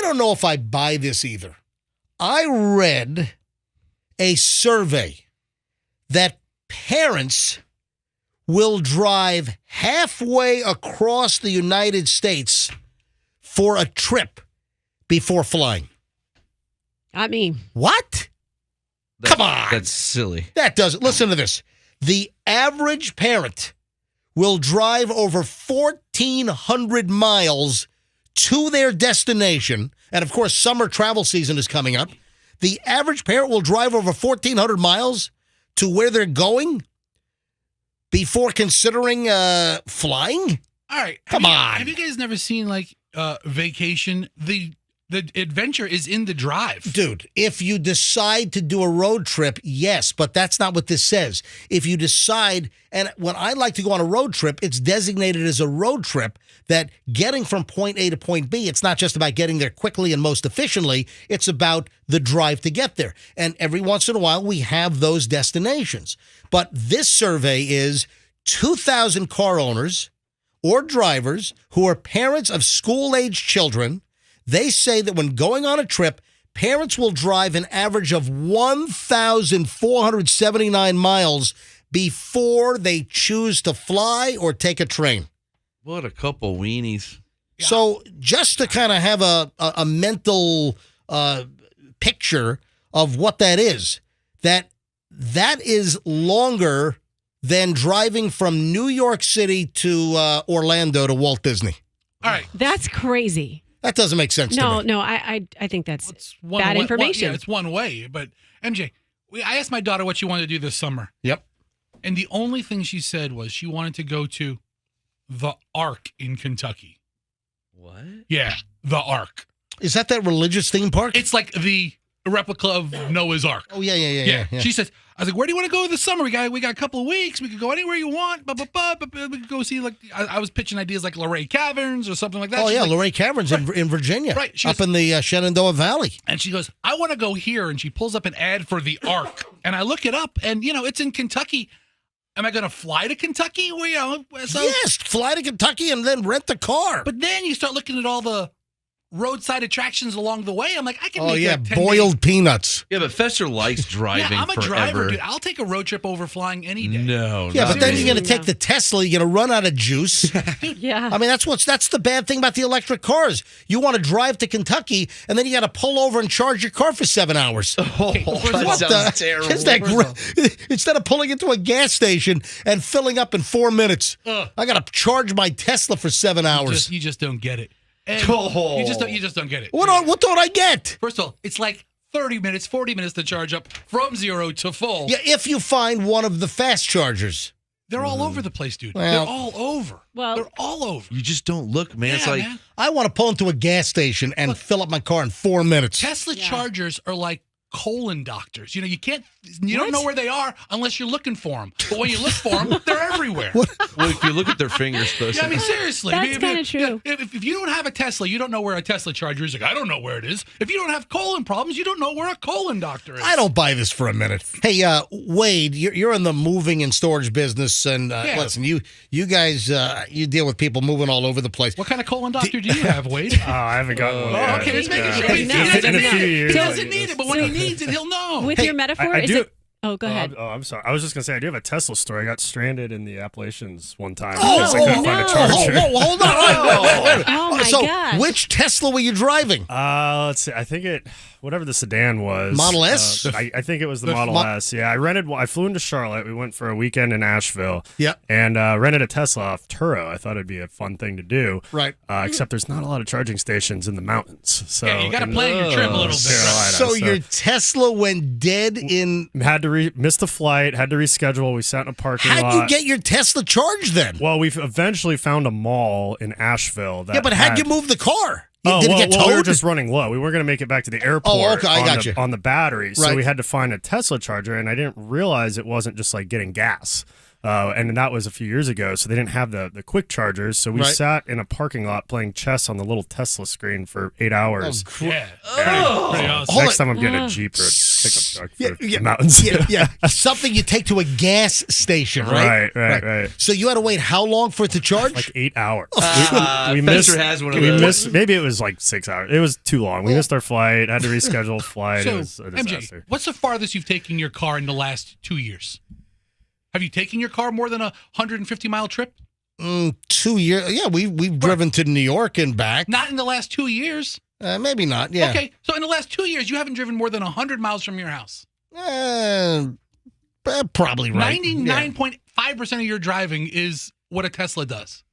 don't know if I buy this either. I read a survey that parents will drive halfway across the United States for a trip before flying. I mean, what? Come on. That's silly. That doesn't. Listen to this. The average parent will drive over 1,400 miles to their destination. And, of course, summer travel season is coming up. The average parent will drive over 1,400 miles to where they're going before considering flying? All right. Come on. Have you guys never seen, like, Vacation? The adventure is in the drive. Dude, if you decide to do a road trip, yes, but that's not what this says. If you decide, and when I like to go on a road trip, it's designated as a road trip that getting from point A to point B, it's not just about getting there quickly and most efficiently, it's about the drive to get there. And every once in a while, we have those destinations. But this survey is 2,000 car owners or drivers who are parents of school-age children. They say that when going on a trip, parents will drive an average of 1,479 miles before they choose to fly or take a train. What a couple weenies. Yeah. So just to kind of have a mental picture of what that is longer than driving from New York City to Orlando to Walt Disney. All right. that's crazy. That doesn't make sense to me. No, I think that's It's bad information. it's one way. But, MJ, I asked my daughter what she wanted to do this summer. Yep. And the only thing she said was she wanted to go to the Ark in Kentucky. What? Yeah, the Ark. Is that religious theme park? It's like the replica of Noah's Ark. Oh, yeah. She says, I was like, where do you want to go this summer? We got a couple of weeks. We could go anywhere you want. But we could go see, like, I was pitching ideas like Luray Caverns or something like that. Oh, She's yeah, like, Luray Caverns in Virginia. Right. Up in the Shenandoah Valley. And she goes, I want to go here. And she pulls up an ad for the Ark. And I look it up, and, it's in Kentucky. Am I going to fly to Kentucky? Well, Yes, fly to Kentucky and then rent the car. But then you start looking at all the roadside attractions along the way. I'm like, I can make a 10-day boiled peanuts. Yeah, but Fester likes driving Yeah, I'm a forever. driver, dude. I'll take a road trip over flying any day. No, Yeah, not but then me. you're going to take the Tesla, you're going to run out of juice. yeah. I mean, that's the bad thing about the electric cars. You want to drive to Kentucky, and then you got to pull over and charge your car for 7 hours. Oh, that What sounds terrible. Is that instead of pulling into a gas station and filling up in 4 minutes, I got to charge my Tesla for 7 hours. You just don't get it. And Oh. you just don't get it. What don't I get? First of all, it's like 30 minutes, 40 minutes to charge up from 0 to full. Yeah, if you find one of the fast chargers. They're all over the place, dude. Well- They're all over. Well- They're all over. You just don't look, man. It's Yeah, like, man. I want to pull into a gas station and fill up my car in 4 minutes. Tesla chargers are like colon doctors. You don't What? know where they are unless you're looking for them. But when you look for them, they're everywhere. well, if you look at their fingers, Yeah, I mean, seriously. That's If- kinda if- true. If you don't have a Tesla, you don't know where a Tesla charger is. Like, I don't know where it is. If you don't have colon problems, you don't know where a colon doctor is. I don't buy this for a minute. Hey, Wade, you're in the moving and storage business, and Yeah. listen, you guys, you deal with people moving all over the place. What kind of colon doctor do you have, Wade? Oh, I haven't gotten one Oh, yet. okay, just making sure. Yeah. He No. doesn't In a need few it. years. He doesn't need it, but when he needs it, he'll know. With your metaphor, I is do. it? Oh, go ahead. I'm sorry. I was just gonna say I do have a Tesla story. I got stranded in the Appalachians one time Oh, because I couldn't find a charger. hold on. Wait. Oh, my so, gosh. which Tesla were you driving? Let's see. I think whatever the sedan was. Model S? I think it was the Model S. Yeah, I flew into Charlotte. We went for a weekend in Asheville. Yeah. And rented a Tesla off Turo. I thought it'd be a fun thing to do. Right. Except there's not a lot of charging stations in the mountains. So Yeah, you got to in plan your trip a little bit. Carolina, So your Tesla went dead in. had to miss the flight. Had to reschedule. We sat in a parking lot. How'd you get your Tesla charged then? Well, we've eventually found a mall in Asheville. That Yeah, but how'd you move the car? Did it get we towed? were just running low. We weren't going to make it back to the airport Oh, okay, I got you. on the battery. So Right. we had to find a Tesla charger, and I didn't realize it wasn't just like getting gas. And that was a few years ago, so they didn't have the quick chargers. So we Right. sat in a parking lot playing chess on the little Tesla screen for 8 hours. Yeah. Oh. Pretty awesome. Hold Next it. time I'm getting a Jeep or a pickup truck for the mountains. yeah. Something you take to a gas station, right? Right. So you had to wait how long for it to charge? Like 8 hours. We missed. Has one of we those. missed. Maybe it was like 6 hours. It was too long. We missed our flight. Had to reschedule a flight. So, It was a disaster. MJ, what's the farthest you've taken your car in the last 2 years? Have you taken your car more than a 150-mile trip? 2 years. Yeah, we've driven to New York and back. Not in the last 2 years. Maybe not. Yeah. Okay, so in the last 2 years, you haven't driven more than 100 miles from your house. Probably right. 99.5% of your driving is what a Tesla does.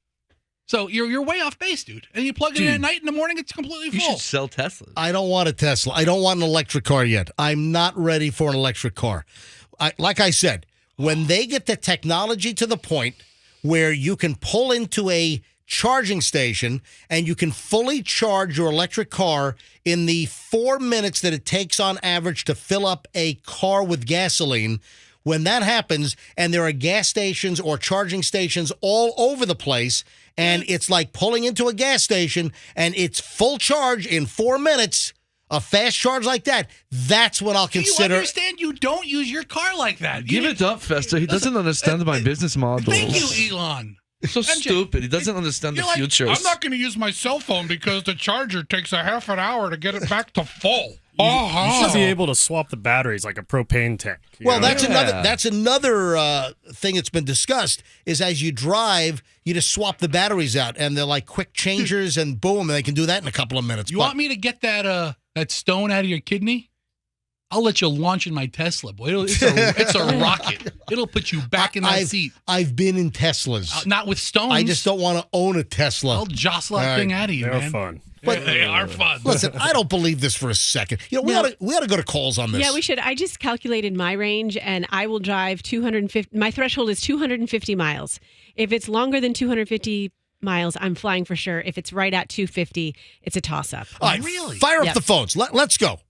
So you're way off base, dude. And you plug it in at night, in the morning, it's completely full. You should sell Teslas. I don't want a Tesla. I don't want an electric car yet. I'm not ready for an electric car. Like I said, when they get the technology to the point where you can pull into a charging station and you can fully charge your electric car in the 4 minutes that it takes on average to fill up a car with gasoline, when that happens and there are gas stations or charging stations all over the place and it's like pulling into a gas station and it's full charge in 4 minutes, a fast charge like that, that's what I'll consider. You understand you don't use your car like that. Give it up, Festa. He doesn't understand my business model. Thank you, Elon. So stupid. He doesn't understand the You're like, future. I'm not going to use my cell phone because the charger takes a half an hour to get it back to full. You should be able to swap the batteries like a propane tank. Well, know? that's another thing that's been discussed is as you drive, you just swap the batteries out, and they're like quick changers, and boom, and they can do that in a couple of minutes. You want me to get that stone out of your kidney? I'll let you launch in my Tesla, boy. It's a rocket. It'll put you back in that seat. I've been in Teslas. Not with stones. I just don't want to own a Tesla. I'll jostle that thing out of you, They're man. fun. But they are fun. Listen, I don't believe this for a second. You know, we ought to go to calls on this. Yeah, we should. I just calculated my range, and I will drive 250. My threshold is 250 miles. If it's longer than 250 miles, I'm flying for sure. If it's right at 250, it's a toss-up. All right, really? Fire up Yep. the phones. Let's go.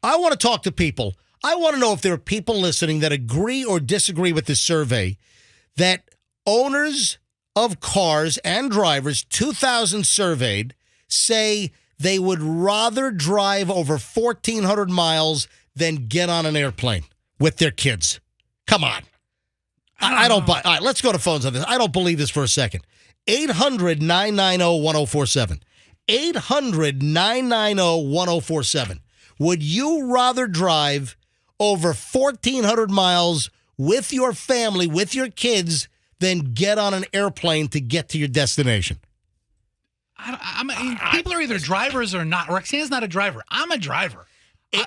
I want to talk to people. I want to know if there are people listening that agree or disagree with this survey that owners of cars and drivers, 2,000 surveyed, say they would rather drive over 1,400 miles than get on an airplane with their kids. Come on. I don't buy. All right, let's go to phones on this. I don't believe this for a second. 800-990-1047. 800-990-1047. Would you rather drive over 1,400 miles with your family, with your kids, than get on an airplane to get to your destination? People are either drivers or not. Roxanne's not a driver. I'm a driver.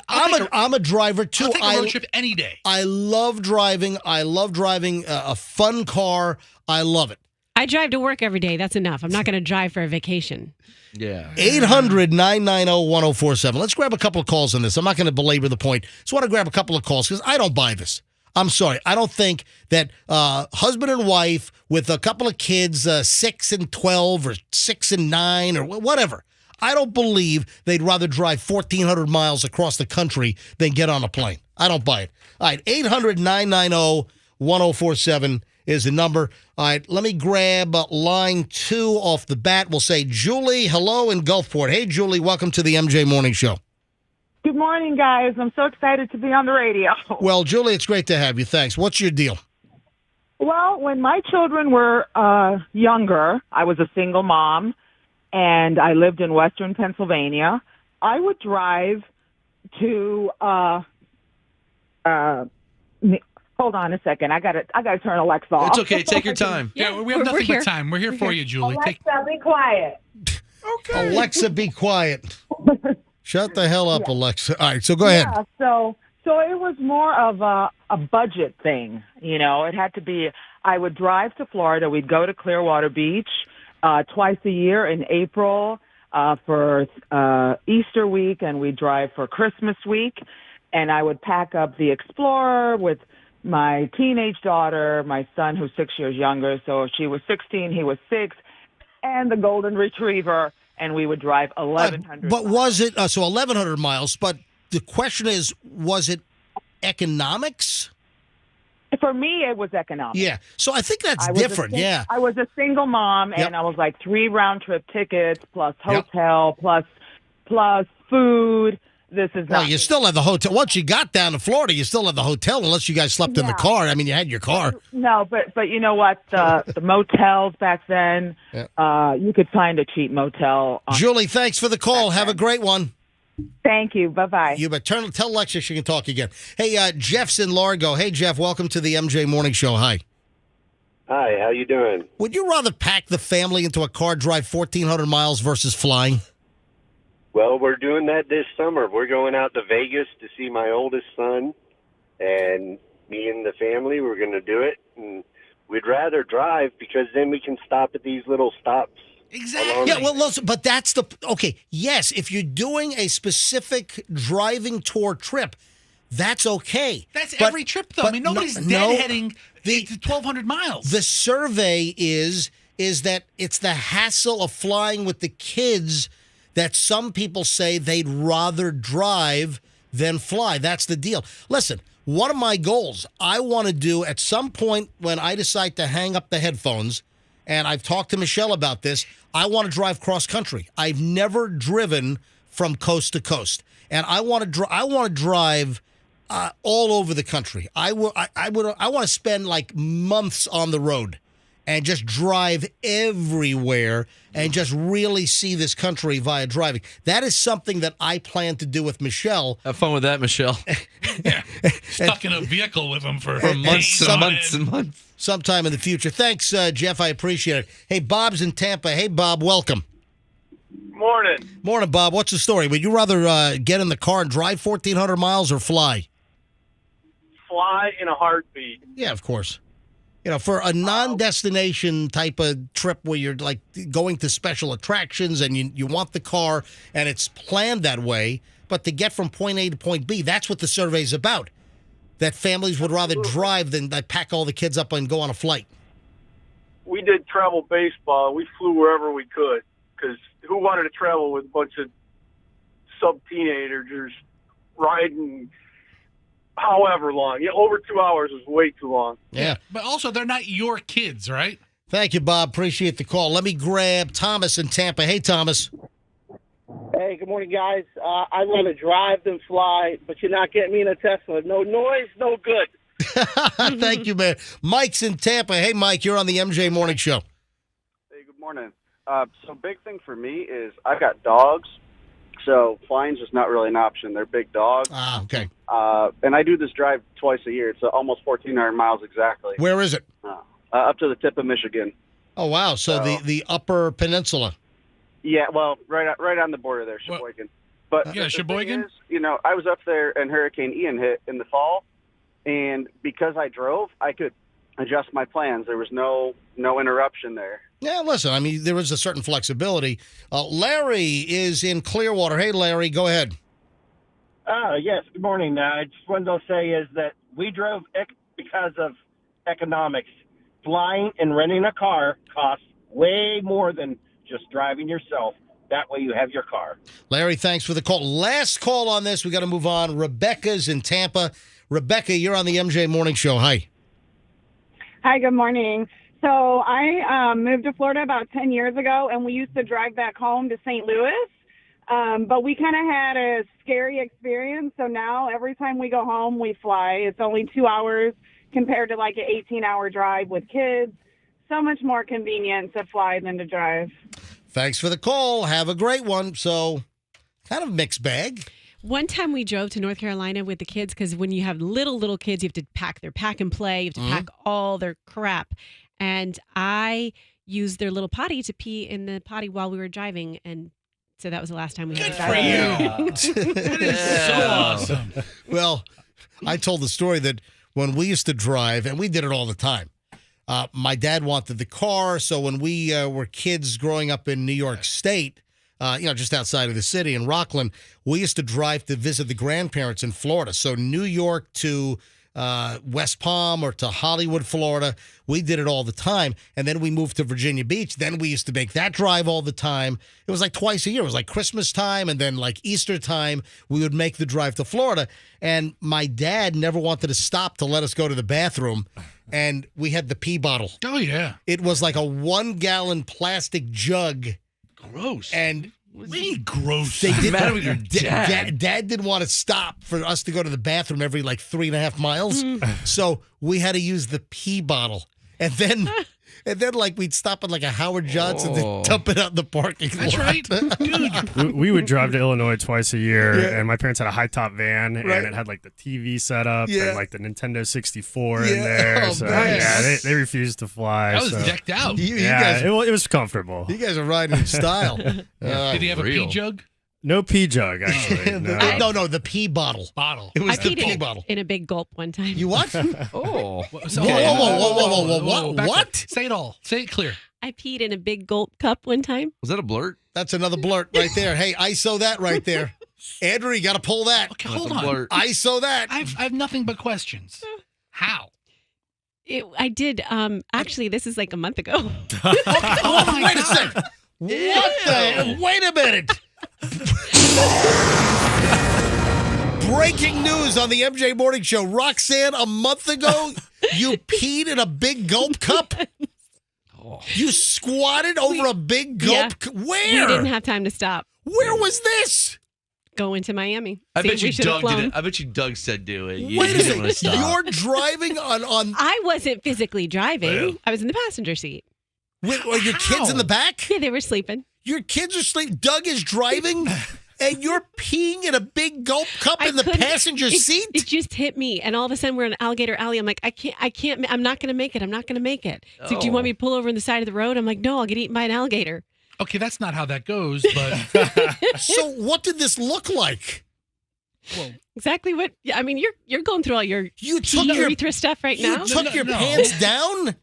I'm a driver too. I'll take a road trip any day. I love driving. I love driving a fun car. I love it. I drive to work every day. That's enough. I'm not going to drive for a vacation. Yeah. 800-990-1047. Let's grab a couple of calls on this. I'm not going to belabor the point. Just want to grab a couple of calls because I don't buy this. I'm sorry. I don't think that husband and wife with a couple of kids, 6 and 12 or 6 and 9 or whatever, I don't believe they'd rather drive 1,400 miles across the country than get on a plane. I don't buy it. All right, 800-990-1047 is the number. All right, let me grab line 2 off the bat. We'll say Julie, hello in Gulfport. Hey, Julie, welcome to the MJ Morning Show. Good morning, guys. I'm so excited to be on the radio. Well, Julie, it's great to have you. Thanks. What's your deal? Well, when my children were younger, I was a single mom, and I lived in Western Pennsylvania. I would drive to hold on a second. I gotta turn Alexa off. It's okay. Take your time. Yeah, we have we're nothing here. but time. We're here for you, Julie. Alexa, be quiet. Okay. Alexa, be quiet. Shut the hell up, Alexa. All right, so go ahead. Yeah, so it was more of a budget thing. You know, it had to be, I would drive to Florida. We'd go to Clearwater Beach twice a year in April for Easter week, and we'd drive for Christmas week. And I would pack up the Explorer with my teenage daughter, my son who's 6 years younger. So she was 16, he was 6, and the Golden Retriever. And we would drive 1,100 But miles. was it, so 1,100 miles, but the question is, was it economics? For me, it was economic. Yeah, so I think that's I was different, yeah. I was a single mom, and Yep. I was like 3 round-trip tickets, plus Yep. hotel, plus food. This is Well, not. you still have the hotel. Once you got down to Florida, you still have the hotel, unless you guys slept in the Yeah. car. I mean, you had your car. No, but you know what? The motels back then, you could find a cheap motel. Julie, thanks for the call. Have a great one. Thank you. Bye-bye. You better tell Lexia she can talk again. Hey, Jeff's in Largo. Hey, Jeff, welcome to the MJ Morning Show. Hi. Hi, how you doing? Would you rather pack the family into a car, drive 1,400 miles versus flying? Well, we're doing that this summer. We're going out to Vegas to see my oldest son, and me and the family, we're going to do it. And we'd rather drive because then we can stop at these little stops. Exactly. Yeah, well, listen, but that's the okay. Yes, if you're doing a specific driving tour trip, that's okay. That's But- every trip, though. but I mean, nobody's no, deadheading to 1,200 miles. The survey is that it's the hassle of flying with the kids that some people say they'd rather drive than fly. That's the deal. Listen, one of my goals I want to do at some point when I decide to hang up the headphones, and I've talked to Michelle about this, I want to drive cross country. I've never driven from coast to coast, and I want to drive all over the country. I want to spend like months on the road and just drive everywhere and just really see this country via driving. That is something that I plan to do with Michelle. Have fun with that, Michelle. Stuck in a vehicle with him for months days and on months end. and months. Sometime in the future. Thanks, Jeff. I appreciate it. Hey, Bob's in Tampa. Hey, Bob, welcome. Morning. Morning, Bob. What's the story? Would you rather get in the car and drive 1,400 miles or fly? Fly in a heartbeat. Yeah, of course. You know, for a non-destination type of trip where you're like going to special attractions and you want the car and it's planned that way, but to get from point A to point B, that's what the survey's about. That families would rather drive than pack all the kids up and go on a flight. We did travel baseball. We flew wherever we could because who wanted to travel with a bunch of sub-teenagers riding however long? Yeah, over 2 hours is way too long. Yeah. But also, they're not your kids, right? Thank you, Bob. Appreciate the call. Let me grab Thomas in Tampa. Hey, Thomas. Hey, good morning, guys. I'd rather drive than fly, but you're not getting me in a Tesla. No noise, no good. Thank you, man. Mike's in Tampa. Hey, Mike, you're on the MJ Morning Show. Hey, good morning. So big thing for me is I got dogs, so flying's just not really an option. They're big dogs. Ah, okay. And I do this drive twice a year. It's almost 1,400 miles exactly. Where is it? Up to the tip of Michigan. Oh, wow. So the Upper Peninsula. Yeah, well, right on the border there, Sheboygan. But Yeah, the Sheboygan? thing is, I was up there and Hurricane Ian hit in the fall, and because I drove, I could adjust my plans. There was no interruption there. Yeah, listen, I mean, there is a certain flexibility. Larry is in Clearwater. Hey, Larry, go ahead. Yes, good morning. I just wanted to say is that we drove because of economics. Flying and renting a car costs way more than just driving yourself. That way you have your car. Larry, thanks for the call. Last call on this. We got to move on. Rebecca's in Tampa. Rebecca, you're on the MJ Morning Show. Hi. Hi, good morning. So I moved to Florida about 10 years ago, and we used to drive back home to St. Louis. But we kind of had a scary experience. So now every time we go home, we fly. It's only 2 hours compared to like an 18-hour drive with kids. So much more convenient to fly than to drive. Thanks for the call. Have a great one. So kind of mixed bag. One time we drove to North Carolina with the kids because when you have little kids, you have to pack their pack and play. You have to pack all their crap. And I used their little potty to pee in the potty while we were driving. And so that was the last time we had to drive. Good for you. That is so awesome. Well, I told the story that when we used to drive, and we did it all the time, my dad wanted the car. So when we were kids growing up in New York State, just outside of the city in Rockland, we used to drive to visit the grandparents in Florida. So New York to West Palm or to Hollywood, Florida. We did it all the time. And then we moved to Virginia Beach. Then we used to make that drive all the time. It was like twice a year. It was like Christmas time and then like Easter time, we would make the drive to Florida. And my dad never wanted to stop to let us go to the bathroom. And we had the pee bottle. Oh, yeah. It was like a 1-gallon plastic jug. Gross. And Way gross. They did matter with your dad? Dad didn't want to stop for us to go to the bathroom every like 3.5 miles. So we had to use the pee bottle. And then like we'd stop at like a Howard Johnson and dump it out in the parking lot. That's right. Dude. We would drive to Illinois twice a year, and my parents had a high top van, and Right. it had like the TV set up and like the Nintendo 64 Yeah. in there. Oh, So nice. yeah, they refused to fly. That was so. decked out. You Yeah, guys, it was comfortable. you guys are riding in style. Did he have a real. pee jug? No pee jug, actually. No. No, the pee bottle. Bottle. It was I the peed pee bottle. in a big gulp one time. You what? Oh. Whoa. Back What? up. Say it all. Say it clear. I peed in a big gulp cup one time. Was that a blurt? That's another blurt right there. Hey, ISO that right there. Andrew, you got to pull that. Okay, That's hold a on. blurt. ISO that. I have nothing but questions. How? I did. Actually, this is like a month ago. Oh my Wait a God. second. What the? Wait a minute. Breaking news on the MJ Morning Show. Roxanne, a month ago, you peed in a big gulp cup? You squatted over a big gulp? Yeah. Where? We didn't have time to stop. Where was this? Going to Miami. I See, bet you we should have Doug did flown. it. I bet you Doug said do it. You Wait a didn't want to second. stop. You're driving on I wasn't physically driving. Well. I was in the passenger seat. are your kids in the back? Yeah, they were sleeping. Your kids are sleeping. Doug is driving, and you're peeing in a big gulp cup I in the couldn't- passenger seat? It just hit me, and all of a sudden we're in Alligator Alley. I'm like, I can't. I'm not going to make it. I'm not going to make it. It's like, do you want me to pull over on the side of the road? I'm like, no, I'll get eaten by an alligator. Okay, that's not how that goes, but So what did this look like? Exactly what? Yeah, I mean, you're going through all your You took your urethra stuff right you now. took your No. pants down?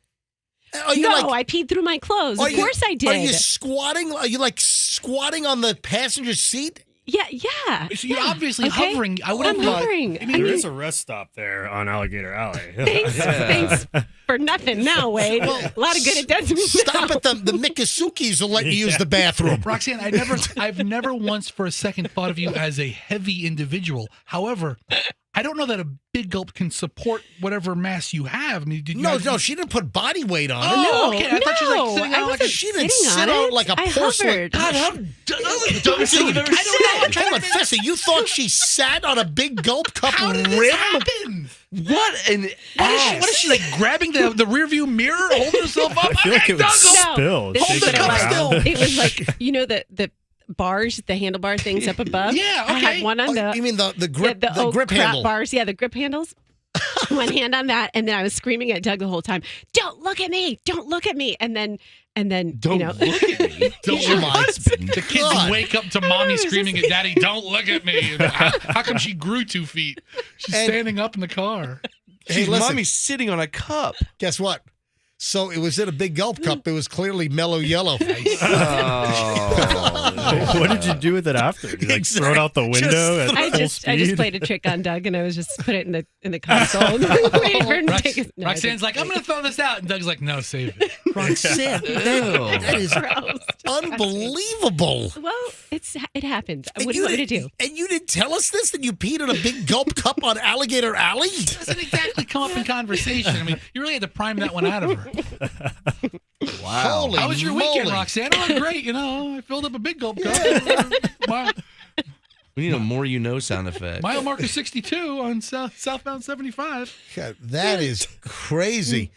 Are you No, like? I peed through my clothes. Are Of you- course I did. Are you squatting? Are you like squatting on the passenger seat? Yeah. so you're yeah. obviously Okay? hovering. I would have I'm thought. hovering. I There mean, is a rest stop there on Alligator Alley. thanks for nothing now, Wade. A lot of good it does me Stop now. at the Mikasukis will let you use the bathroom. Roxanne, I've never once for a second thought of you as a heavy individual. However, I don't know that a big gulp can support whatever mass you have. I mean, did you? No, guys- she didn't put body weight on it. Oh, okay. I thought she was like sitting I on like a. wasn't She didn't sitting sit on on it. like a I porcelain. hovered. God, how That was the dumbest thing you've ever I don't know. said. Hang on, Fessy, you thought she sat on a big gulp cup How did rim? this happen? What an What is she like grabbing the rearview mirror, holding herself up? I feel like it would Doug, spill. this Hold is the what it cup was. still. It was like, you know, the bars, the handlebar things up above. Yeah, I okay. had one on the You mean the grip the grip crap handle? bars. Yeah, the grip handles. One hand on that, and then I was screaming at Doug the whole time. Don't look at me! Don't look at me! And then Don't you know, look at me. Don't your husband. The kids God. wake up to mommy screaming at daddy, "Don't look at me!" And how come she grew 2 feet? She's And- standing up in the car. Hey, She's listen. mommy's sitting on a cup. Guess what? So it was in a big gulp cup. It was clearly mellow yellow. Oh. What did you do with it after? Did you like throw it out the window at I full just speed? played a trick on Doug, and I was just put it in the console, waiting for him to take his. No, I Roxanne's didn't. like, "I'm going to throw this out," and Doug's like, "No, save it." Roxanne, that is Gross. unbelievable. Well, it happens. What do you want me to do? And you didn't tell us this? That you peed in a big gulp cup on Alligator Alley? Doesn't exactly come up in conversation. I mean, you really had to prime that one out of her. Wow. Holy How was your moly. weekend, Roxanne? Oh, great. You know, I filled up a big gulp cup. We need a more you know sound effect. Mile marker 62 on southbound 75. God, that is crazy.